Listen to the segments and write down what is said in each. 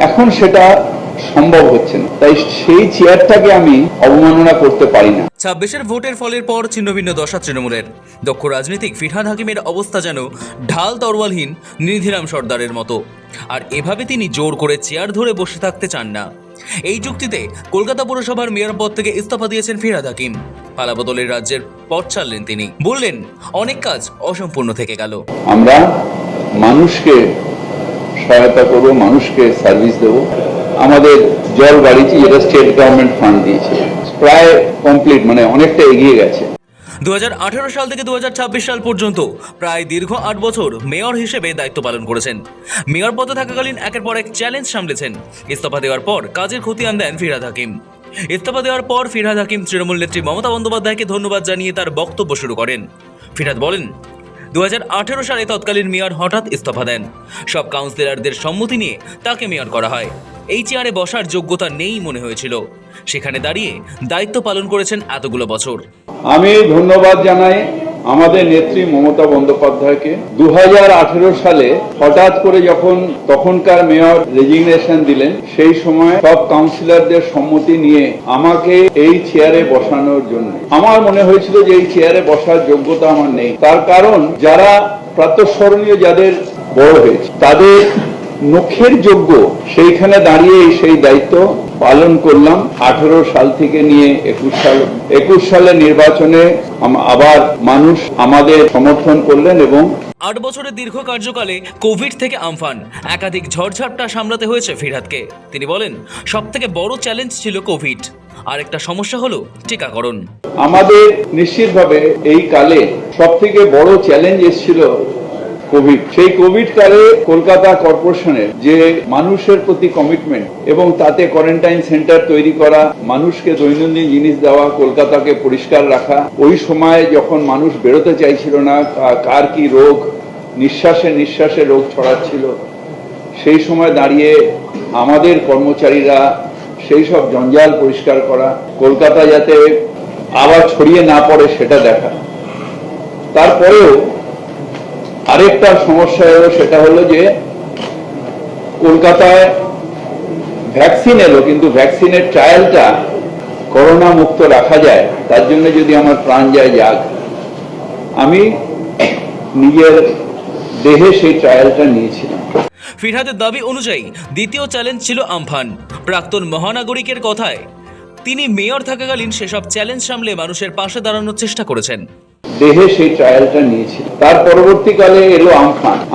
এখন সেটা সম্ভব হচ্ছে না, তাই সেই চেয়ারটাকে আমি অবমাননা করতে পারি না। 26-এর ভোটের ফলের পর ছিন্নভিন্ন দশা তৃণমূলের। দক্ষ রাজনীতিক ফিরহাদ হাকিমের অবস্থা যেন ঢাল তরোয়ালহীন নিধিরাম সর্দারের মতো। আর এভাবে তিনি জোর করে চেয়ার ধরে বসে থাকতে চান না। এই যুক্তিতে কলকাতা পৌরসভার মেয়র পদ থেকে ইস্তফা দিয়েছেন ফিরহাদ হাকিম। পালাবদলের রাজ্যের পথ ছাড়লেন তিনি। বললেন, অনেক কাজ অসম্পূর্ণ থেকে গেল। আমরা মানুষকে সহায়তা করব, মানুষকে সার্ভিস দেব। আমাদের জল বাড়িয়েছি, যেটা স্টেট গভর্নমেন্ট ফান্ড দিয়েছে, প্রায় কমপ্লিট, মানে অনেকটা এগিয়ে গেছে। 2018 সাল থেকে 2026 সাল পর্যন্ত প্রায় দীর্ঘ 8 বছর মেয়র হিসেবে দায়িত্ব পালন করেছেন। মেয়র পদে থাকাকালীন একের পর এক চ্যালেঞ্জ সামলেছেন। ইস্তফা দেওয়ার পর কাজের খতিয়ান দেন ফিরহাদ হাকিম। ইস্তফা দেওয়ার পর ফিরহাদ হাকিম তৃণমূল নেত্রী মমতা বন্দ্যোপাধ্যায়কে ধন্যবাদ জানিয়ে তার বক্তব্য শুরু করেন। ফিরহাদ বলেন, 2018 সালে তৎকালীন মেয়র হঠাৎ ইস্তফা দেন। সব কাউন্সিলরদের সম্মতি নিয়ে তাকে মেয়র করা হয়। এই চেয়ারে বসার যোগ্যতা নেই মনে হয়েছিল। সেখানে দাঁড়িয়ে দায়িত্ব পালন করেছেন এতগুলো বছর। আমি ধন্যবাদ জানাই আমাদের নেত্রী মমতা বন্দ্যোপাধ্যায়কে। 2018 সালে হঠাৎ করে যখন তখনকার মেয়র রেজিগনেশন দিলেন, সেই সময় সব কাউন্সিলরদের সম্মতি নিয়ে আমাকে এই চেয়ারে বসানোর জন্য আমার মনে হয়েছিল যে এই চেয়ারে বসার যোগ্যতা আমার নেই। তার কারণ যারা প্রাতঃস্মরণীয়, যাদের বড় হয়েছে, তাদের নখের যোগ্য, সেইখানে দাঁড়িয়ে সেই দায়িত্ব পালন করলাম। 18 সাল থেকে নিয়ে 21 সালের নির্বাচনে আবার মানুষ আমাদের সমর্থন করলেন। এবং 8 বছরের দীর্ঘ কার্যকালে কোভিড থেকে আমফান, একাধিক ঝড়ঝাপটা সামলাতে হয়েছে ফিরহাদকে। তিনি বলেন, সবথেকে বড় চ্যালেঞ্জ ছিল কোভিড, আর একটা সমস্যা হলো টিকাকরণ। আমাদের নিশ্চিতভাবে এই কালে সবথেকে বড় চ্যালেঞ্জ এসেছিল কোভিড। সেই কোভিড কালে কলকাতা কর্পোরেশনের যে মানুষের প্রতি কমিটমেন্ট, এবং তাতে কোয়ারেন্টাইন সেন্টার তৈরি করা, মানুষকে দৈনন্দিন জিনিস দেওয়া, কলকাতাকে পরিষ্কার রাখা, ওই সময় যখন মানুষ বেরোতে চাইছিল না, কার কি রোগ, নিঃশ্বাসে রোগ ছড়াচ্ছিল, সেই সময় দাঁড়িয়ে আমাদের কর্মচারীরা সেই সব জঞ্জাল পরিষ্কার করা, কলকাতা যাতে আবার ছড়িয়ে না পড়ে সেটা দেখা। তারপরেও আরেকটা সমস্যা এলো, সেটা হলো যে কলকাতায় ভ্যাকসিন এলো, কিন্তু ভ্যাকসিনের ট্রায়ালটা করোনা মুক্ত রাখা যায়, তার জন্য যদি আমার প্রাণ যায় যাক, আমি নিজের দেহে সেই ট্রায়ালটা নিয়েছিলাম। ফিরহাদের দাবি অনুযায়ী দ্বিতীয় চ্যালেঞ্জ ছিল আমফান। প্রাক্তন মহানাগরিকের কথায়, তিনি মেয়র থাকাকালীন সেসব চ্যালেঞ্জ সামলে মানুষের পাশে দাঁড়ানোর চেষ্টা করেছেন। দেহে সেই ট্রায়ালটা নিয়েছিল। তার পরবর্তীকালে এলো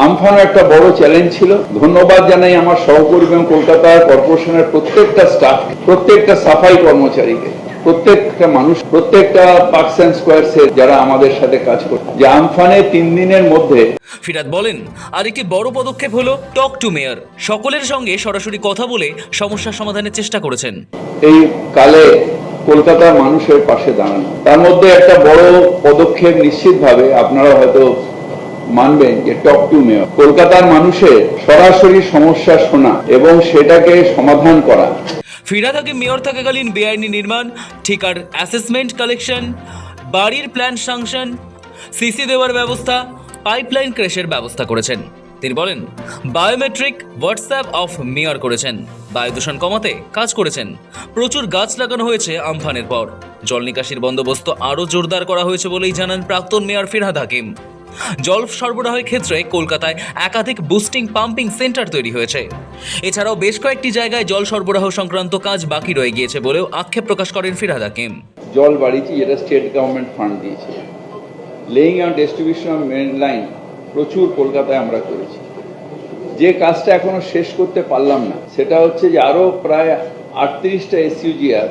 আমফান একটা বড় চ্যালেঞ্জ ছিল। ধন্যবাদ জানাই আমার সহকর্মী এবং কলকাতা কর্পোরেশনের প্রত্যেকটা স্টাফ, প্রত্যেকটা সাফাই কর্মচারীকে, প্রত্যেকটা মানুষ, প্রত্যেকটা পার্কস এন্ড স্কোয়ারসে যারা আমাদের সাথে কাজ করছে, যে আমফানে 3 দিনের মধ্যে। ফিরহাদ বলেন, আরেকটি বড় পদক্ষেপ হলো টক টু মেয়র। সকলের সঙ্গে সরাসরি কথা বলে সমস্যা সমাধানের চেষ্টা করেছেন। এই কালে কলকাতার মানুষের পাশে দাঁড়ানো, তার মধ্যে একটা বড় পদক্ষেপ নিশ্চিতভাবে আপনারা হয়তো মানবেন, যে টক টু মেয়র। কলকাতার মানুষের সরাসরি সমস্যা শোনা এবং সেটাকে সমাধান করা। ফিরহাদ হাকিম মেয়র থাকাকালীন বেআইনি নির্মাণ, ঠিকার অ্যাসেসমেন্ট কালেকশন, বাড়ির প্ল্যান সাংশন, সিসি দেওয়ার ব্যবস্থা, পাইপলাইন ক্রেশের ব্যবস্থা করেছেন। তিনি বলেন, বায়োমেট্রিক হোয়াটসঅ্যাপ অফ মেয়র করেছেন, বায়ু দূষণ কমাতে কাজ করেছেন, প্রচুর গাছ লাগানো হয়েছে আমফানের পর, জল নিকাশির বন্দোবস্ত আরও জোরদার করা হয়েছে বলেই জানান প্রাক্তন মেয়র ফিরহাদ হাকিম। জল সরবরাহের ক্ষেত্রে কলকাতায় একাধিক বুস্টিং পাম্পিং সেন্টার তৈরি হয়েছে। এছাড়াও বেশ কয়েকটি জায়গায় জল সরবরাহ সংক্রান্ত কাজ বাকি রয়ে গিয়েছে বলেও আক্ষেপ প্রকাশ করেন ফিরহাদ হাকিম। জল বাড়িয়েছি, যেটা স্টেট গভর্নমেন্ট ফান্ড দিয়েছে। Laying and distribution of main line প্রচুর কলকাতায় আমরা করেছি। যে কাজটা এখনো শেষ করতে পারলাম না, সেটা হচ্ছে যে আরো প্রায় 38টা এসইউজিআর,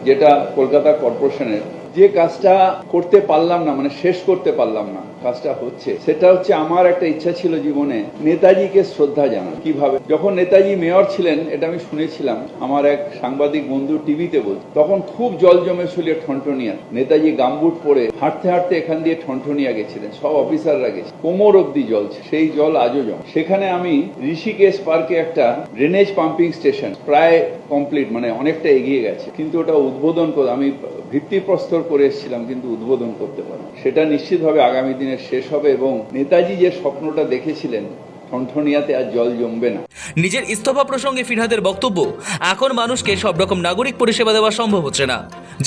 যেটা কলকাতা কর্পোরেশনের, যে কাজটা করতে পারলাম না, মানে শেষ করতে পারলাম না, কাজটা হচ্ছে, সেটা হচ্ছে আমার একটা ইচ্ছা ছিল জীবনে নেতাজিকে শ্রদ্ধা জানানো। কিভাবে? যখন নেতাজি মেয়র ছিলেন, এটা আমি শুনেছিলাম, আমার এক সাংবাদিক বন্ধু টিভিতে বলত, তখন খুব জল জমেছিল ঠনঠনিয়া। নেতাজি গামবুট পরে হাঁটতে হাঁটতে এখান দিয়ে ঠনঠনিয়া গেছিলেন, সব অফিসাররা গেছে, কোমর অব্দি জল, সেই জল আজও জমে। সেখানে আমি ঋষিকেশ পার্কে একটা ড্রেনেজ পাম্পিং স্টেশন প্রায় কমপ্লিট, মানে অনেকটা এগিয়ে গেছে, কিন্তু ওটা উদ্বোধন করে আমি ভিত্তিপ্রস্তর করে এসেছিলাম, কিন্তু উদ্বোধন করতে পারি। সেটা নিশ্চিতভাবে আগামী দিনে শেষ হবে। এবং নেতাজি যে স্বপ্নটা দেখেছিলেন ঠনঠনিয়াতে আর জল জমবে না। নিজের ইস্তফা প্রসঙ্গে ফিরহাদের বক্তব্য, এখন মানুষকে সব রকম নাগরিক পরিষেবা দেওয়া সম্ভব হচ্ছে না।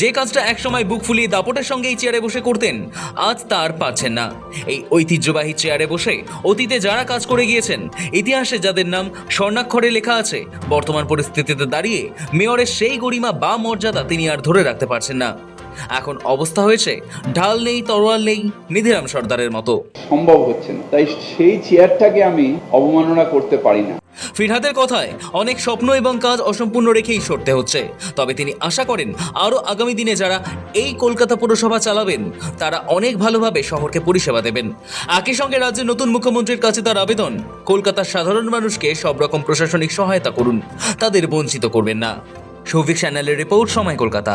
যে কাজটা একসময় বুক ফুলিয়ে দাপটের সঙ্গে এই চেয়ারে বসে করতেন, আজ তার পাচ্ছেন না। এই ঐতিহ্যবাহী চেয়ারে বসে অতীতে যারা কাজ করে গিয়েছেন, ইতিহাসে যাদের নাম স্বর্ণাক্ষরে লেখা আছে, বর্তমান পরিস্থিতিতে দাঁড়িয়ে মেয়রের সেই গরিমা বা মর্যাদা তিনি আর ধরে রাখতে পারছেন না। এখন অবস্থা হয়েছে ঢাল নেই তরোয়াল নেই নিধিরাম সর্দারের মতো। সম্ভব হচ্ছে না, তাই সেই চেয়ারটাকে আমি অবমাননা করতে পারি না। ফিরহাদের কথায় অনেক স্বপ্ন এবং কাজ অসম্পূর্ণ রেখেই সরতে হচ্ছে। তবে তিনি আশা করেন আরও আগামী দিনে যারা এই কলকাতা পৌরসভা চালাবেন, তারা অনেক ভালোভাবে শহরকে পরিষেবা দেবেন। একই সঙ্গে রাজ্যের নতুন মুখ্যমন্ত্রীর কাছে তার আবেদন, কলকাতার সাধারণ মানুষকে সব রকম প্রশাসনিক সহায়তা করুন, তাদের বঞ্চিত করবেন না। সৌভিক চ্যানেলের রিপোর্ট, সময় কলকাতা।